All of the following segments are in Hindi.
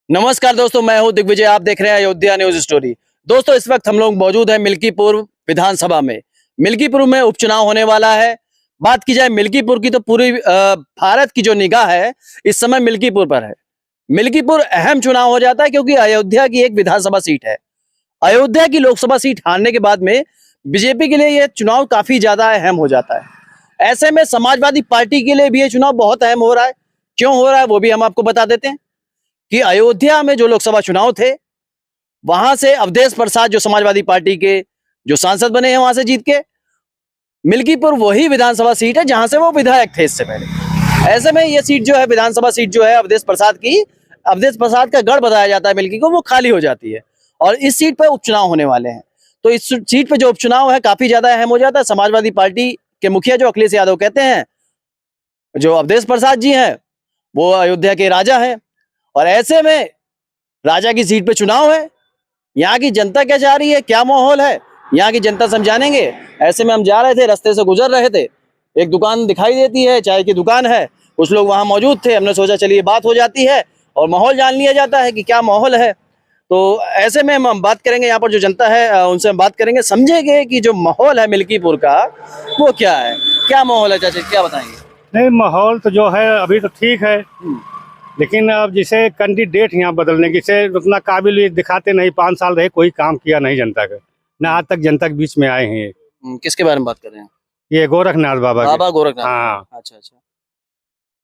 नमस्कार दोस्तों, मैं हूं दिग्विजय। आप देख रहे हैं अयोध्या न्यूज स्टोरी। दोस्तों, इस वक्त हम लोग मौजूद हैं मिल्कीपुर विधानसभा में। मिल्कीपुर में उपचुनाव होने वाला है। बात की जाए मिल्कीपुर की तो पूरी भारत की जो निगाह है इस समय मिल्कीपुर पर है। मिल्कीपुर अहम चुनाव हो जाता है क्योंकि अयोध्या की एक विधानसभा सीट है। अयोध्या की लोकसभा सीट हारने के बाद में बीजेपी के लिए यह चुनाव काफी ज्यादा अहम हो जाता है। ऐसे में समाजवादी पार्टी के लिए भी ये चुनाव बहुत अहम हो रहा है। क्यों हो रहा है वो भी हम आपको बता देते हैं कि अयोध्या में जो लोकसभा चुनाव थे वहां से अवधेश प्रसाद जो समाजवादी पार्टी के जो सांसद बने हैं वहां से जीत के मिल्कीपुर वही विधानसभा सीट है जहां से वो विधायक थे इससे पहले। ऐसे में ये सीट जो है विधानसभा सीट जो है अवधेश प्रसाद का गढ़ बताया जाता है मिल्की को, वो खाली हो जाती है और इस सीट पर उपचुनाव होने वाले हैं। तो इस सीट पर जो उपचुनाव है काफी ज्यादा अहम हो जाता है। समाजवादी पार्टी के मुखिया जो अखिलेश यादव कहते हैं, जो अवधेश प्रसाद जी हैं वो अयोध्या के राजा हैं और ऐसे में राजा की सीट पे चुनाव है। यहाँ की जनता क्या चाह रही है, क्या माहौल है, यहाँ की जनता समझानेंगे। ऐसे में हम जा रहे थे, रास्ते से गुजर रहे थे, एक दुकान दिखाई देती है, चाय की दुकान है, कुछ लोग वहां मौजूद थे। हमने सोचा चलिए बात हो जाती है और माहौल जान लिया जाता है कि क्या माहौल है। तो ऐसे में हम बात करेंगे, यहाँ पर जो जनता है उनसे हम बात करेंगे, समझेंगे कि जो माहौल है मिल्कीपुर का वो क्या है, क्या माहौल है। चाचा क्या बताएंगे? नहीं, माहौल तो जो है अभी तो ठीक है, लेकिन अब जिसे कैंडिडेट यहाँ बदलने की से उतना काबिल दिखाते नहीं। 5 साल रहे, कोई काम किया नहीं जनता का, ना आज तक जनता के बीच में आए हैं। किसके बारे में बात कर रहे हैं? ये गोरखनाथ बाबा गोरखनाथ। हाँ। अच्छा।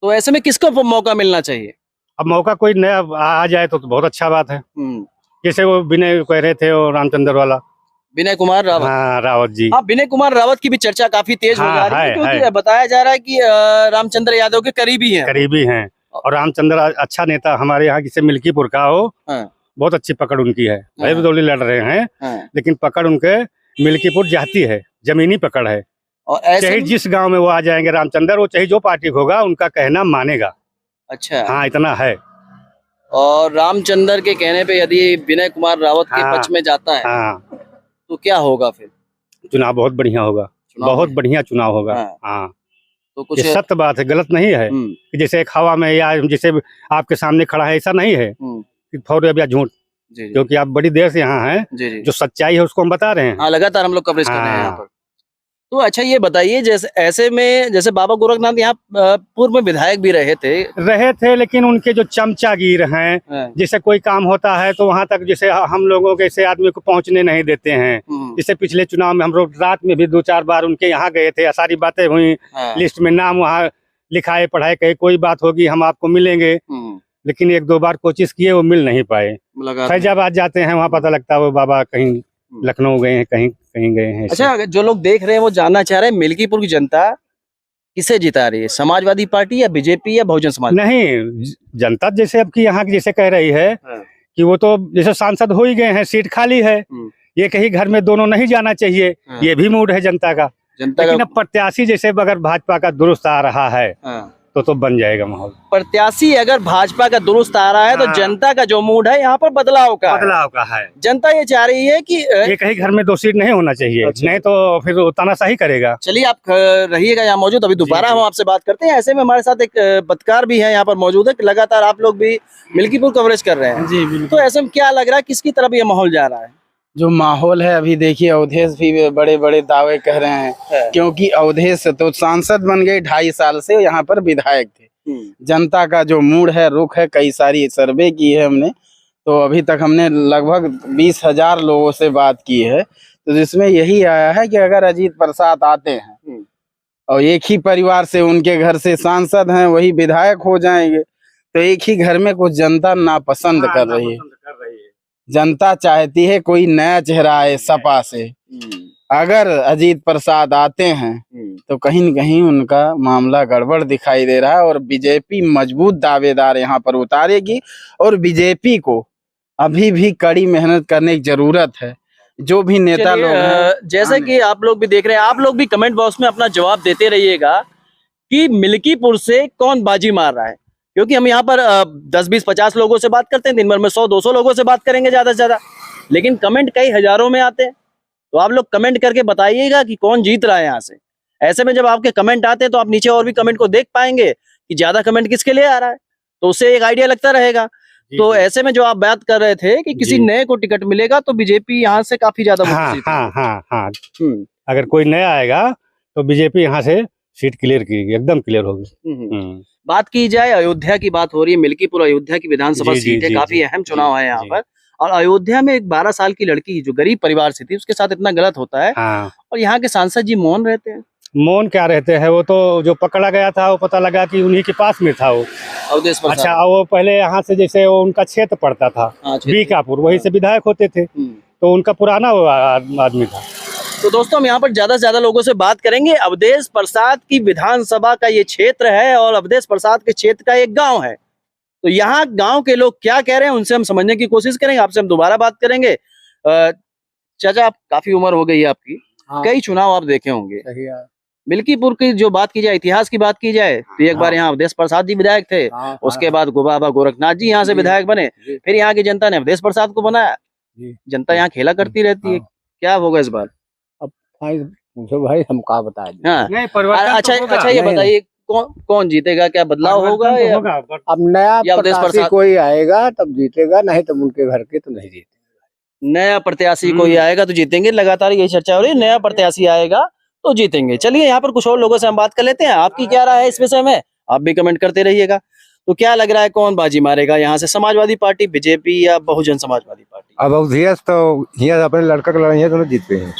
तो ऐसे में किसको मौका मिलना चाहिए? अब मौका कोई नया आ जाए तो बहुत अच्छा बात है। जैसे वो विनय कह रहे थे, वो रामचंद्र वाला विनय कुमार रावत। हाँ, रावत जी। हाँ, विनय कुमार रावत की भी चर्चा काफी तेज हो जा रही है क्योंकि बताया जा रहा है कि रामचंद्र यादव के करीबी हैं और रामचंद्र अच्छा नेता हमारे यहाँ किसी मिल्कीपुर का हो। बहुत अच्छी पकड़ उनकी है। भाई बदौली लड़ रहे हैं लेकिन पकड़ उनके मिल्कीपुर जाती है, जमीनी पकड़ है। और चाहे जिस गांव में वो आ जाएंगे रामचंद्र, वो चाहे जो पार्टी होगा उनका कहना मानेगा। अच्छा, हाँ, इतना है। और रामचंद्र के कहने पे यदि विनय कुमार रावत के पक्ष में जाता है तो क्या होगा फिर? चुनाव बहुत बढ़िया होगा, बहुत बढ़िया चुनाव होगा। हाँ, तो कुछ ये सत्य बात है, गलत नहीं है कि जैसे एक हवा में या जैसे आपके सामने खड़ा है, ऐसा नहीं है कि फौरन या झूठ। क्योंकि आप बड़ी देर से यहाँ हैं, जो सच्चाई है उसको हम बता रहे हैं। हाँ, लगातार हम लोग कवरेज कर रहे हैं यहाँ पर। तो अच्छा ये बताइए, जैसे ऐसे में जैसे बाबा गोरखनाथ यहाँ पूर्व में विधायक भी रहे थे, लेकिन उनके जो चमचागिर हैं, जैसे कोई काम होता है तो वहाँ तक जैसे हम लोगों के ऐसे आदमी को पहुँचने नहीं देते हैं। जैसे पिछले चुनाव में हम लोग रात में भी 2-4 बार उनके यहाँ गए थे, सारी बातें हुई, लिस्ट में नाम वहाँ लिखाए, पढ़ाए, कहे कोई बात होगी हम आपको मिलेंगे, लेकिन 1-2 बार कोशिश किए, वो मिल नहीं पाए। फैजाबाद जाते हैं, वहाँ पता लगता है वो बाबा कहीं लखनऊ गए हैं, कहीं गए हैं। अच्छा, जो लोग देख रहे हैं वो जानना चाह रहे हैं मिल्कीपुर की जनता किसे जिता रही है, समाजवादी पार्टी या बीजेपी या बहुजन समाज? नहीं, जनता जैसे अब की यहाँ की जैसे कह रही है कि वो तो जैसे सांसद हो ही गए हैं, सीट खाली है, ये कहीं घर में दोनों नहीं जाना चाहिए, ये भी मूड है जनता का। लेकिन अब प्रत्याशी जैसे अगर भाजपा का दुरुस्त आ रहा है तो बन जाएगा माहौल। प्रत्याशी अगर भाजपा का दुरुस्त आ रहा है तो जनता का जो मूड है यहाँ पर बदलाव का है। जनता ये चाह रही है कि ये कहीं घर में 2 सीट नहीं होना चाहिए। अच्छा। नहीं तो फिर तानाशाही करेगा। चलिए, आप रहिएगा यहाँ मौजूद, अभी दोबारा हम आपसे बात करते हैं। ऐसे में हमारे साथ एक पत्रकार भी है यहाँ पर मौजूद है, लगातार आप लोग भी मिल्कीपुर कवरेज कर रहे हैं। जी बिल्कुल। तो ऐसे में क्या लग रहा है, किसकी तरफ ये माहौल जा रहा है? जो माहौल है अभी देखिए, अवधेश भी बड़े बड़े दावे कह रहे हैं क्योंकि अवधेश तो सांसद बन गए, 2.5 साल से यहाँ पर विधायक थे। जनता का जो मूड है, रुख है, कई सारी सर्वे की है हमने, तो अभी तक हमने लगभग 20,000 लोगों से बात की है, तो जिसमें यही आया है कि अगर अजीत प्रसाद आते हैं और एक ही परिवार से उनके घर से सांसद हैं, वही विधायक हो जाएंगे, तो एक ही घर में कुछ जनता नापसंद कर रही है। जनता चाहती है कोई नया चेहरा आए सपा से। अगर अजीत प्रसाद आते हैं तो कहीं न कहीं उनका मामला गड़बड़ दिखाई दे रहा है और बीजेपी मजबूत दावेदार यहाँ पर उतारेगी और बीजेपी को अभी भी कड़ी मेहनत करने की जरूरत है। जो भी नेता लोग हैं, जैसे कि आप लोग भी देख रहे हैं, आप लोग भी कमेंट बॉक्स में अपना जवाब देते रहिएगा कि मिल्कीपुर से कौन बाजी मार रहा है, क्योंकि हम यहाँ पर 10-20-50 लोगों से बात करते हैं, दिन भर में 100-200 लोगों से बात करेंगे ज्यादा से ज्यादा, लेकिन कमेंट कई हजारों में आते हैं। तो आप लोग कमेंट करके बताइएगा कि कौन जीत रहा है यहाँ से। ऐसे में जब आपके कमेंट आते हैं तो आप नीचे और भी कमेंट को देख पाएंगे कि ज्यादा कमेंट किसके लिए आ रहा है, तो उससे एक आइडिया लगता रहेगा। तो ऐसे में जो आप बात कर रहे थे कि किसी जी। नए को टिकट मिलेगा तो बीजेपी यहाँ से काफी ज्यादा वोट हाँ जीतेगी। हाँ हाँ हाँ, हम्म, अगर कोई नया आएगा तो बीजेपी यहाँ से सीट क्लियर की एकदम क्लियर होगी। हम्म। बात की जाए अयोध्या की, बात हो रही है, मिल्कीपुर अयोध्या की विधानसभा जी, जी, सीट है, जी, काफी जी, अहम चुनाव है यहाँ जी। पर। और अयोध्या में एक 12 साल की लड़की जो गरीब परिवार से थी उसके साथ इतना गलत होता है हाँ, और यहाँ के सांसद जी मौन रहते हैं। मौन क्या रहते हैं, वो तो जो पकड़ा गया था वो पता लगा कि उन्हीं के पास में था वो। अवधेश प्रसाद। अच्छा, वो पहले यहाँ से जैसे वो उनका क्षेत्र पड़ता था हाँ, क्षेत्र। बीकापुर, वहीं से विधायक होते थे, तो उनका पुराना वो आदमी था। तो दोस्तों हम यहाँ पर ज्यादा से ज्यादा लोगों से बात करेंगे। अवधेश प्रसाद की विधानसभा का ये क्षेत्र है और अवधेश प्रसाद के क्षेत्र का एक गांव है। तो यहाँ गांव के लोग क्या कह रहे हैं उनसे हम समझने की कोशिश करेंगे। आपसे हम दोबारा बात करेंगे। चाचा, आप काफी उम्र हो गई है आपकी, हाँ। कई चुनाव आप देखे होंगे। मिल्कीपुर की जो बात की जाए, इतिहास की बात की जाए तो एक बार यहाँ अवधेश प्रसाद जी विधायक थे, उसके बाद बाबा गोरखनाथ जी यहाँ से विधायक बने, फिर यहाँ की जनता ने अवधेश प्रसाद को बनाया। जनता यहाँ खेला करती रहती है, क्या होगा इस बार? पूछो भाई, हम क्या बताएं। हाँ, नहीं, परिवर्तन अच्छा तो होगा। अच्छा, ये बताइए कौन जीतेगा? क्या बदलाव होगा परिवर्तन तो या होगा, अब नया या अवधेश प्रत्याशी प्रसाद? कोई आएगा तब जीतेगा, नहीं तब उनके घर के तो नहीं जीते। नया प्रत्याशी कोई आएगा तो जीतेंगे? लगातार यही चर्चा हो रही है, नया प्रत्याशी आएगा तो जीतेंगे। चलिए यहाँ पर कुछ और लोगों से हम बात कर लेते हैं। आपकी क्या राय है इस विषय में? आप भी कमेंट करते रहिएगा। तो क्या लग रहा है, कौन बाजी मारेगा यहाँ से, समाजवादी पार्टी, बीजेपी या बहुजन समाजवादी पार्टी? अब अवधेश तो यहाँ अपने लड़का को लड़ाई है तो जीत गए हैं।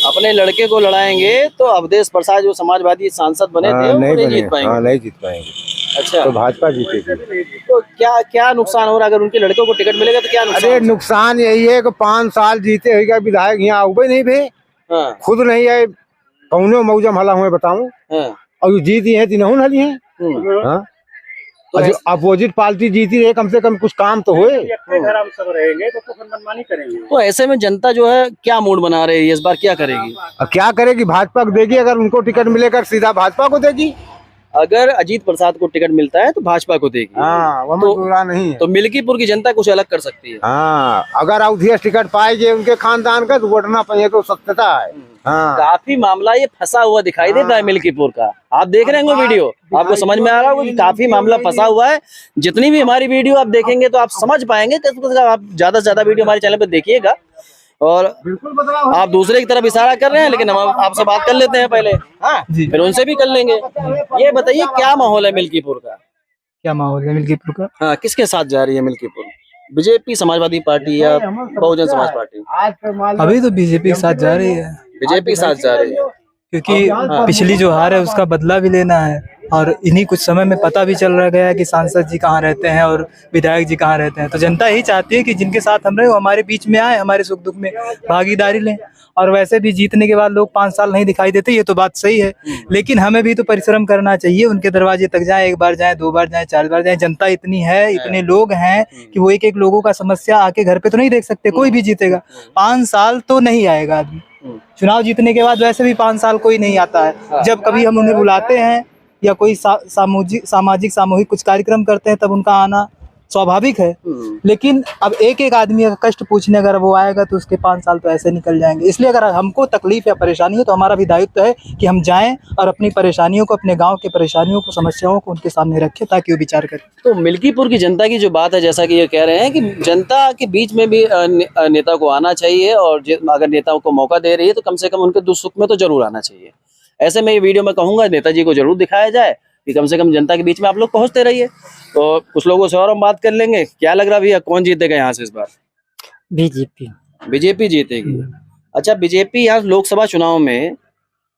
अपने लड़के को लड़ाएंगे तो अवधेश प्रसाद जो समाजवादी सांसद बने थे वो नहीं जीत पाएंगे। हाँ, नहीं जीत पाएंगे, अच्छा, तो भाजपा जीतेगी। तो क्या क्या नुकसान हो रहा है? अगर उनके लड़कों को टिकट मिलेगा तो क्या नुकसान अरे हो सकता नुकसान यही है कि 5 साल जीते हुए विधायक यहाँ आउबे नहीं भे, है? हाँ, खुद नहीं है, कौनो मौजम हला हुए बताऊं, हाँ, और ये जीती है तिनहुन हली है। हाँ, तो और जो अपोजिट पार्टी जीती है कम से कम कुछ काम तो होए। अपने घर हम सब रहेंगे तो फिर मनमानी करेंगे। तो ऐसे में जनता जो है क्या मूड बना रही है इस बार, क्या करेगी? अब क्या करेगी, भाजपा को देगी, अगर उनको टिकट मिलेगा सीधा भाजपा को देगी। अगर अजीत प्रसाद को टिकट मिलता है तो भाजपा को देगी। हाँ, वो तो- बुरा नहीं है। तो मिल्कीपुर की जनता कुछ अलग कर सकती है। हाँ, अगर अवधेश टिकट पाएगी उनके खानदान का तो वोटना पाए तो सत्यता है। हाँ, काफी मामला ये फंसा हुआ दिखाई देता है मिल्कीपुर का। आप देख रहे होंगे वीडियो, आपको समझ में आ रहा होगा कि काफी मामला फंसा हुआ है। जितनी भी हमारी वीडियो आप देखेंगे तो आप समझ पाएंगे। तो आप ज्यादा से ज्यादा वीडियो हमारे चैनल पर देखिएगा। और आप दूसरे की तरफ इशारा कर रहे हैं, लेकिन हम आपसे बात कर लेते हैं पहले, हाँ, फिर उनसे भी कर लेंगे। ये बताइए क्या माहौल है मिल्कीपुर का? क्या माहौल है मिल्कीपुर का? हाँ, किसके साथ जा रही है मिल्कीपुर? बीजेपी, समाजवादी पार्टी या बहुजन समाज पार्टी? अभी तो बीजेपी के साथ जा रही है, बीजेपी के साथ जा रही है। क्योंकि पिछली जो हार है उसका बदला भी लेना है। और इन्हीं कुछ समय में पता भी चल रहा गया है कि सांसद जी कहाँ रहते हैं और विधायक जी कहाँ रहते हैं। तो जनता यही चाहती है कि जिनके साथ हम रहे वो हमारे बीच में आए, हमारे सुख दुख में भागीदारी लें। और वैसे भी जीतने के बाद लोग 5 साल नहीं दिखाई देते, ये तो बात सही है, लेकिन हमें भी तो परिश्रम करना चाहिए। उनके दरवाजे तक जाएं, 1 बार जाएं, 2 बार जाएं, 4 बार जाएं। जनता इतनी है, इतने लोग हैं कि वो एक एक लोगों का समस्या आके घर पे तो नहीं देख सकते। कोई भी जीतेगा 5 साल तो नहीं आएगा आदमी। चुनाव जीतने के बाद वैसे भी 5 साल कोई नहीं आता है। जब कभी हम उन्हें बुलाते हैं या कोई सामाजिक सामूहिक कुछ कार्यक्रम करते हैं तब उनका आना स्वाभाविक है। लेकिन अब एक एक आदमी का कष्ट पूछने अगर वो आएगा तो उसके 5 साल तो ऐसे निकल जाएंगे। इसलिए अगर हमको तकलीफ या परेशानी है तो हमारा भी दायित्व है कि हम जाएं और अपनी परेशानियों को, अपने गांव के परेशानियों को, समस्याओं को उनके सामने रखें ताकि वो विचार करें। तो मिल्कीपुर की जनता की जो बात है, जैसा कि ये कह रहे हैं कि जनता के बीच में भी नेता को आना चाहिए, और अगर नेताओं को मौका दे रही है तो कम से कम उनके दुख सुख में तो जरूर आना चाहिए। ऐसे में ये वीडियो में कहूंगा नेताजी को जरूर दिखाया जाए कि कम से कम जनता के बीच में आप लोग पहुंचते रहिए। तो कुछ लोगों से और हम बात कर लेंगे। क्या लग रहा भैया, कौन जीतेगा यहाँ से इस बार? बीजेपी। बीजेपी जीतेगी। अच्छा, बीजेपी यहाँ लोकसभा चुनाव में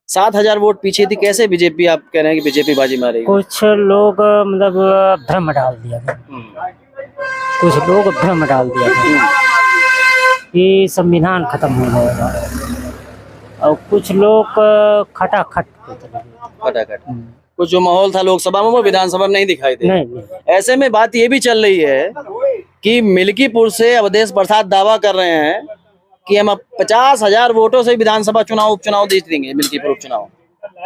7,000 वोट पीछे थी, कैसे बीजेपी, आप कह रहे हैं कि बीजेपी बाजी मारेगी? कुछ लोग मतलब भ्रम डाल दिया था, कुछ लोग भ्रम डाल दिया था कि संविधान खत्म हो जाएगा, और कुछ लोग खटाखट फटाफट कुछ जो माहौल था लोकसभा में वो विधानसभा में नहीं दिखाई दे। नहीं। ऐसे में बात ये भी चल रही है कि मिल्कीपुर से अवधेश प्रसाद दावा कर रहे हैं कि हम अब 50,000 वोटों से विधानसभा चुनाव, उपचुनाव जीत लेंगे, मिल्कीपुर उपचुनाव।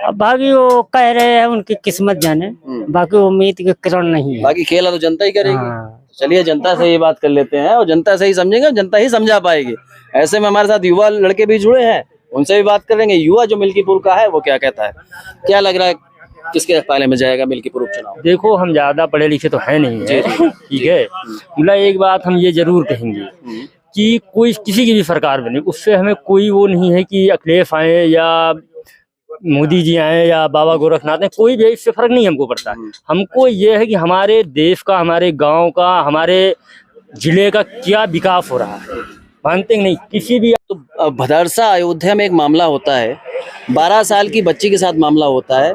अब बाकी वो कह रहे हैं, उनकी किस्मत जाने, बाकी उम्मीद के किरण नहीं है। बाकी खेला तो जनता ही करेगी। हाँ। चलिए जनता से ये बात कर लेते हैं और जनता से ही समझेंगे, जनता ही समझा पाएगी। ऐसे में हमारे साथ युवा लड़के भी जुड़े हैं, उनसे भी बात करेंगे। युवा जो मिल्कीपुर का है वो क्या कहता है, क्या लग रहा है, किसके पाले में जाएगा मिल्कीपुर उपचुनाव? देखो हम ज्यादा पढ़े लिखे तो है नहीं है, ठीक है, मतलब एक बात हम ये जरूर कहेंगे कि कोई किसी की भी सरकार बने उससे हमें कोई वो नहीं है कि अखिलेश आए या मोदी जी आए या बाबा गोरखनाथ आए, कोई भी, इससे फर्क नहीं हमको पड़ता है। हमको ये है कि हमारे देश का, हमारे गांव का, हमारे जिले का क्या विकास हो रहा है, मानते नहीं किसी भी। तो भदरसा अयोध्या में एक मामला होता है, 12 साल की बच्ची के साथ मामला होता है।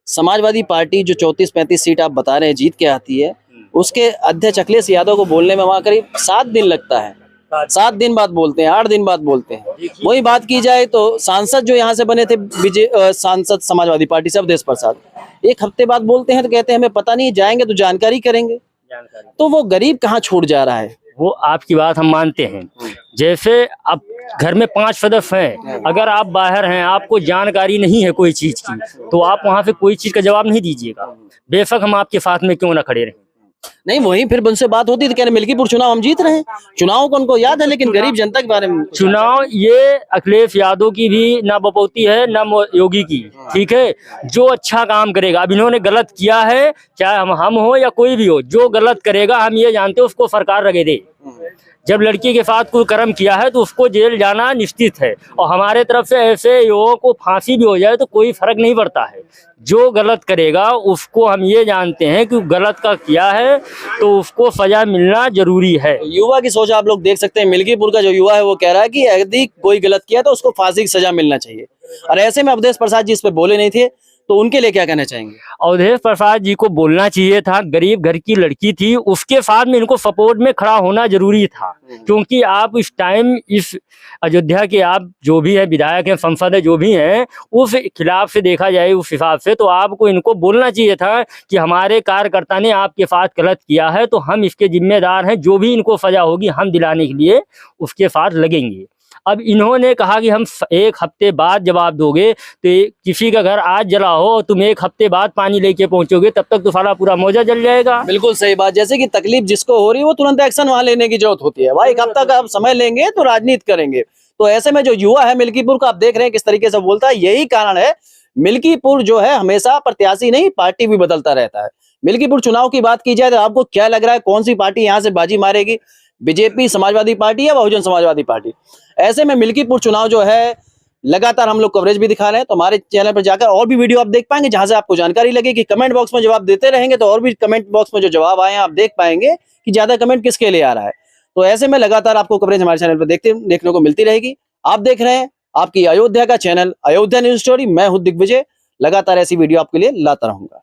समाजवादी पार्टी जो 34-35 सीट आप बता रहे हैं जीत के आती है, उसके अध्यक्ष अखिलेश यादव को बोलने में वहां करीब 7 दिन लगता है। 7 दिन बाद बोलते हैं, 8 दिन बाद बोलते हैं। वही बात की जाए तो सांसद जो यहाँ से बने थे सांसद समाजवादी पार्टी से अवधेश प्रसाद, 1 हफ्ते बाद बोलते हैं तो कहते हैं हमें पता नहीं, जाएंगे तो जानकारी करेंगे। तो वो गरीब कहाँ छूट जा रहा है? वो आपकी बात हम मानते हैं। जैसे अब घर में 5 सदस्य हैं, अगर आप बाहर हैं, आपको जानकारी नहीं है कोई चीज की, तो आप वहां पे कोई चीज का जवाब नहीं दीजिएगा, बेशक हम आपके साथ में क्यों ना खड़े रहें। नहीं, वहीं फिर उनसे बात होती तो कह रहे मिल्कीपुर चुनाव हम जीत रहे हैं। चुनाव को उनको याद है, लेकिन गरीब जनता के बारे में चुनाव ये अखिलेश यादव की भी ना बपौती है ना योगी की, ठीक है। जो अच्छा काम करेगा, अब इन्होंने गलत किया है, चाहे हम हो या कोई भी हो, जो गलत करेगा हम ये जानते हैं उसको सरकार रगे दे। जब लड़की के साथ कोई कर्म किया है तो उसको जेल जाना निश्चित है, और हमारे तरफ से ऐसे युवकों को फांसी भी हो जाए तो कोई फर्क नहीं पड़ता है। जो गलत करेगा उसको हम ये जानते हैं कि गलत का किया है तो उसको सजा मिलना जरूरी है। युवा की सोच आप लोग देख सकते हैं। मिल्कीपुर का जो युवा है वो कह रहा है कि यदि कोई गलत किया तो उसको फांसी की सजा मिलना चाहिए, और ऐसे में अवधेश प्रसाद जी इस पे बोले नहीं थे, तो उनके लिए क्या कहना चाहेंगे? अवधेश प्रसाद जी को बोलना चाहिए था, गरीब घर की लड़की थी, उसके साथ में इनको सपोर्ट में खड़ा होना जरूरी था। क्योंकि आप इस टाइम इस अयोध्या के आप जो भी है विधायक हैं, संसद है, जो भी हैं, उस खिलाफ से देखा जाए उस हिसाब से, तो आपको इनको बोलना चाहिए था कि हमारे कार्यकर्ता ने आपके साथ गलत किया है तो हम इसके जिम्मेदार हैं, जो भी इनको सजा होगी हम दिलाने के लिए उसके साथ लगेंगे। अब इन्होंने कहा कि हम 1 हफ्ते बाद जवाब दोगे, तो किसी का घर आज जला हो तुम 1 हफ्ते बाद पानी लेके पहुंचोगे, तब तक तो सारा पूरा मौजा जल जाएगा। बिल्कुल सही बात। जैसे कि तकलीफ जिसको हो रही है वो तुरंत एक्शन वहां लेने की जरूरत होती है। भाई 1 हफ्ता का आप समय लेंगे तो राजनीति करेंगे। तो ऐसे में जो युवा है मिल्कीपुर का, आप देख रहे हैं किस तरीके से बोलता है। यही कारण है, मिल्कीपुर जो है हमेशा प्रत्याशी नहीं पार्टी भी बदलता रहता है। मिल्कीपुर चुनाव की बात की जाए तो आपको क्या लग रहा है, कौन सी पार्टी यहाँ से बाजी मारेगी? बीजेपी, समाजवादी पार्टी या बहुजन समाजवादी पार्टी? ऐसे में मिल्कीपुर चुनाव जो है लगातार हम लोग कवरेज भी दिखा रहे हैं। तो हमारे चैनल पर जाकर और भी वीडियो आप देख पाएंगे जहां से आपको जानकारी लगेगी। कमेंट बॉक्स में जवाब देते रहेंगे तो और भी कमेंट बॉक्स में जो जवाब आए हैं आप देख पाएंगे कि ज्यादा कमेंट किसके लिए आ रहा है। तो ऐसे में लगातार आपको कवरेज हमारे चैनल पर देखने को मिलती रहेगी। आप देख रहे हैं आपकी अयोध्या का चैनल अयोध्या न्यूज स्टोरी। मैं हूं दिग्विजय, लगातार ऐसी वीडियो आपके लिए लाता रहूंगा।